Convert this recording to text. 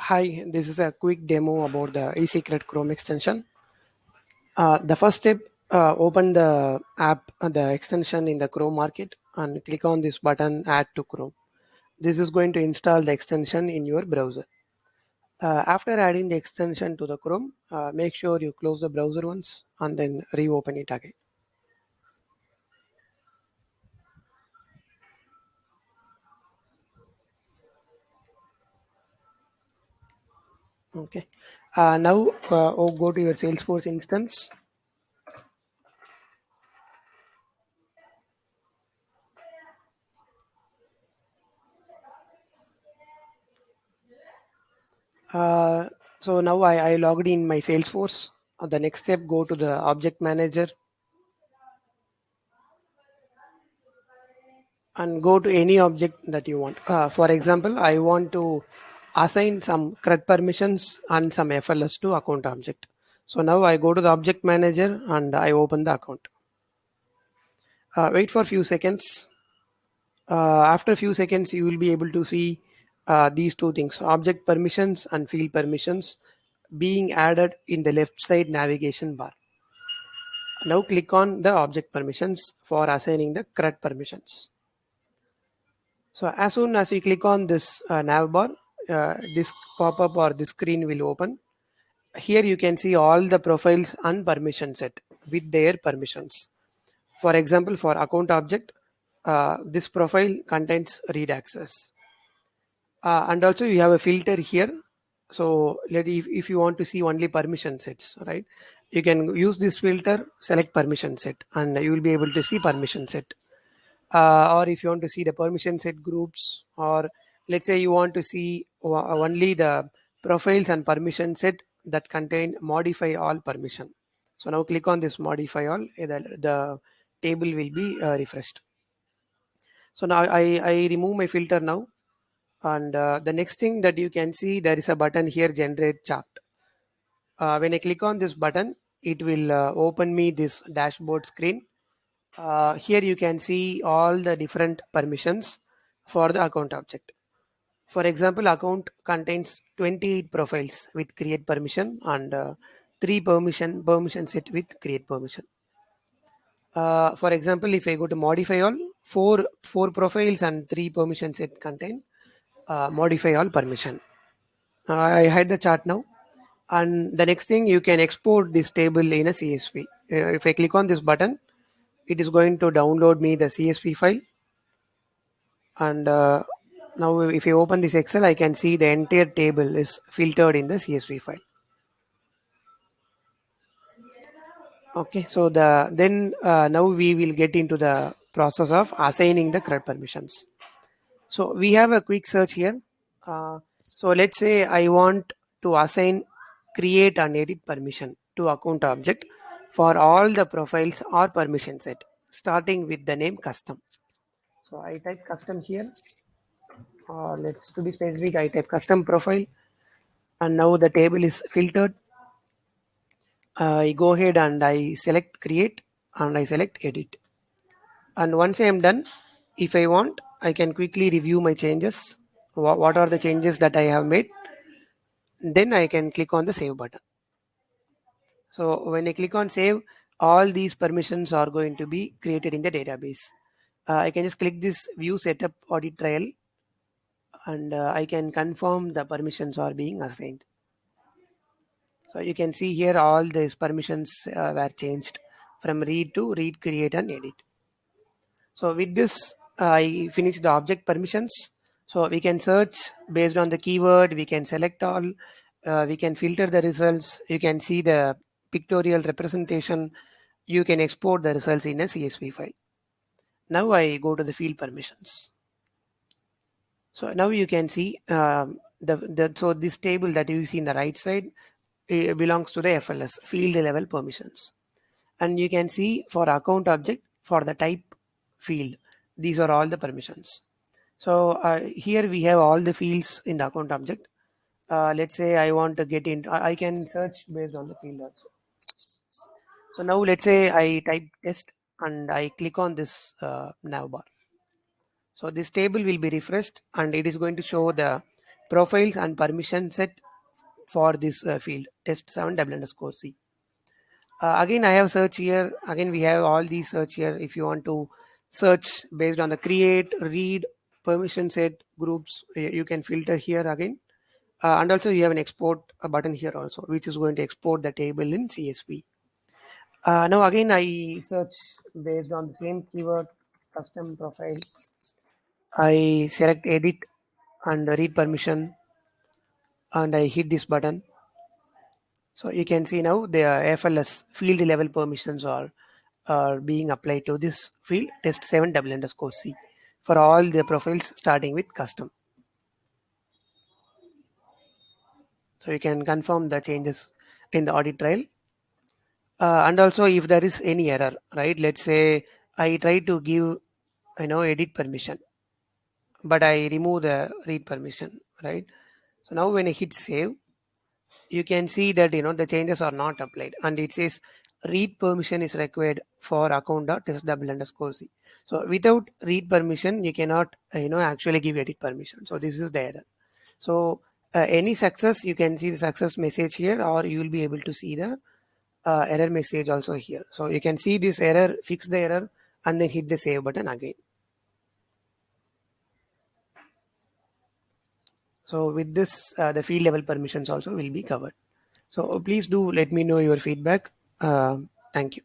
Hi, this is a quick demo about the EasyCrud Chrome extension. The first step, open the app, the extension in the Chrome market and click on this button Add to Chrome. This is going to install the extension in your browser. After adding the extension to the Chrome, make sure you close the browser once and then reopen it again. Okay. Now go to your Salesforce instance. So now I logged in my Salesforce. The next step, go to the object manager and go to any object that you want. For example, I want to assign some CRUD permissions and some FLS to account object. So now I go to the object manager and I open the account. Wait for a few seconds. After a few seconds, you will be able to see these two things: object permissions and field permissions being added in the left side navigation bar. Now click on the object permissions for assigning the CRUD permissions. So as soon as you click on this nav bar, this pop-up or this screen will open. Here you can see all the profiles and permission set with their permissions. For example, for account object, this profile contains read access. And also you have a filter here. So if you want to see only permission sets, right, you can use this filter, select permission set, and you will be able to see permission set. Or if you want to see the permission set groups, or let's say you want to see only the profiles and permission set that contain modify all permission. So now click on this modify all, the table will be refreshed. So now I remove my filter now, and the next thing that you can see, there is a button here, generate chart. When I click on this button, it will open me this dashboard screen. Here you can see all the different permissions for the account object. For example, account contains 28 profiles with create permission and 3 permission set with create permission. For example, if I go to modify all, four profiles and 3 permission set contain modify all permission. I hide the chart now. And the next thing, you can export this table in a CSV. If I click on this button, it is going to download me the CSV file. And now if you open this Excel, I can see the entire table is filtered in the CSV file. Okay, so now we will get into the process of assigning the CRUD permissions. So we have a quick search here. So let's say I want to assign create and edit permission to account object for all the profiles or permission set, starting with the name custom. So I type custom here. Let's to be specific, I type custom profile, and now the table is filtered. I go ahead and I select create and I select edit. And once I am done, if I want, I can quickly review my changes. What are the changes that I have made? Then I can click on the save button. So when I click on save, all these permissions are going to be created in the database. I can just click this view setup audit trail, and I can confirm the permissions are being assigned. So you can see here all these permissions were changed from read to read, create and edit. So with this, I finished the object permissions. So we can search based on the keyword, we can select all, we can filter the results, you can see the pictorial representation, you can export the results in a CSV file. Now I go to the field permissions. So now you can see so this table that you see in the right side, it belongs to the FLS, field level permissions. And you can see for account object, for the type field, these are all the permissions. So here we have all the fields in the account object. Let's say I want to get into, I can search based on the field also. So now let's say I type test and I click on this nav bar. So this table will be refreshed and it is going to show the profiles and permission set for this field test 7 double underscore c. Again, I have search here. Again, we have all these search here. If you want to search based on the create, read, permission set, groups, you can filter here again. And also you have an export button here also, which is going to export the table in CSV. Now again, I search based on the same keyword, custom profile. I select edit and read permission, and I hit this button. So you can see now the FLS field level permissions are being applied to this field test 7 double underscore C for all the profiles starting with custom. So you can confirm the changes in the audit trail. And also if there is any error, right? Let's say I try to give edit permission, but I remove the read permission, right? So now when I hit save, you can see that the changes are not applied, and it says read permission is required for account.test double underscore c. So without read permission you cannot actually give edit permission. So this is the error. So any success, you can see the success message here, or you will be able to see the error message also here. So you can see this error, fix the error, and then hit the save button again. So with this the field level permissions also will be covered. So please do let me know your feedback. Thank you.